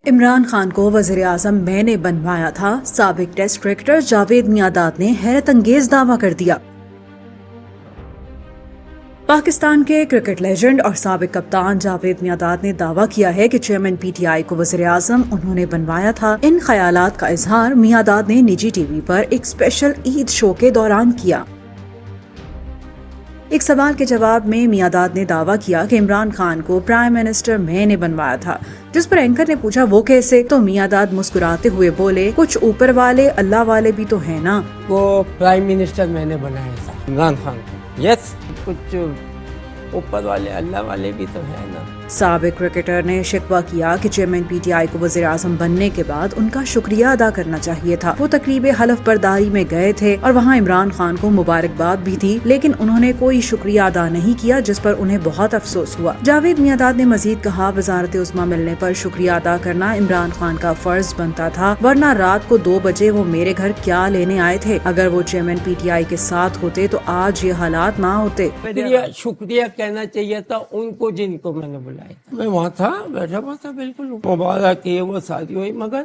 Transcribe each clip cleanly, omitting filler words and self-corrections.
عمران خان کو وزیر اعظم میں نے بنوایا تھا، سابق ٹیسٹ کرکٹر جاوید میانداد نے حیرت انگیز دعویٰ کر دیا۔ پاکستان کے کرکٹ لیجنڈ اور سابق کپتان جاوید میانداد نے دعویٰ کیا ہے کہ چیئرمین پی ٹی آئی کو وزیر اعظم انہوں نے بنوایا تھا۔ ان خیالات کا اظہار میانداد نے نجی ٹی وی پر ایک اسپیشل عید شو کے دوران کیا۔ ایک سوال کے جواب میں میانداد نے دعویٰ کیا کہ عمران خان کو پرائم منسٹر میں نے بنوایا تھا، جس پر اینکر نے پوچھا وہ کیسے، تو میانداد مسکراتے ہوئے بولے کچھ اوپر والے اللہ والے بھی تو ہیں نا۔ وہ پرائم منسٹر میں نے بنایا تھا عمران خان کو۔ یس، کچھ اوپر والے اللہ والے بھی تو ہیں نا۔ سابق کرکٹر نے شکوہ کیا کہ چیئرمین پی ٹی آئی کو وزیر اعظم بننے کے بعد ان کا شکریہ ادا کرنا چاہیے تھا۔ وہ تقریب حلف برداری میں گئے تھے اور وہاں عمران خان کو مبارکباد بھی تھی، لیکن انہوں نے کوئی شکریہ ادا نہیں کیا، جس پر انہیں بہت افسوس ہوا۔ جاوید میانداد نے مزید کہا وزارت عظمیٰ ملنے پر شکریہ ادا کرنا عمران خان کا فرض بنتا تھا، ورنہ رات کو 2 بجے وہ میرے گھر کیا لینے آئے تھے؟ اگر وہ چیئرمین پی ٹی آئی کے ساتھ ہوتے تو آج یہ حالات نہ ہوتے۔ شکریہ کہنا چاہیے تھا ان کو جن کو میں نے بلایا تھا۔ میں وہاں تھا، بیٹھا ہوا تھا، بالکل مبارک یہ وہ شادی ہوئی، مگر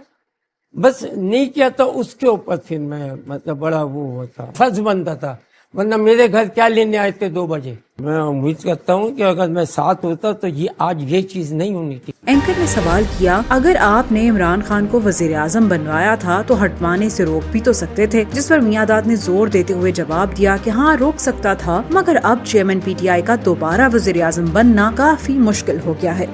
بس نہیں کیا تھا اس کے اوپر پھر میں مطلب بڑا وہ ہوتا فرض بنتا تھا، ورنہ میرے گھر کیا لینے آئے تھے 2 بجے۔ میں امید کرتا ہوں کہ اگر میں ساتھ ہوتا تو آج یہ چیز نہیں ہونی تھی۔ اینکر نے سوال کیا اگر آپ نے عمران خان کو وزیر اعظم بنوایا تھا تو ہٹوانے سے روک بھی تو سکتے تھے، جس پر میانداد نے زور دیتے ہوئے جواب دیا کہ ہاں روک سکتا تھا، مگر اب چیئرمین پی ٹی آئی کا دوبارہ وزیر اعظم بننا کافی مشکل ہو گیا ہے۔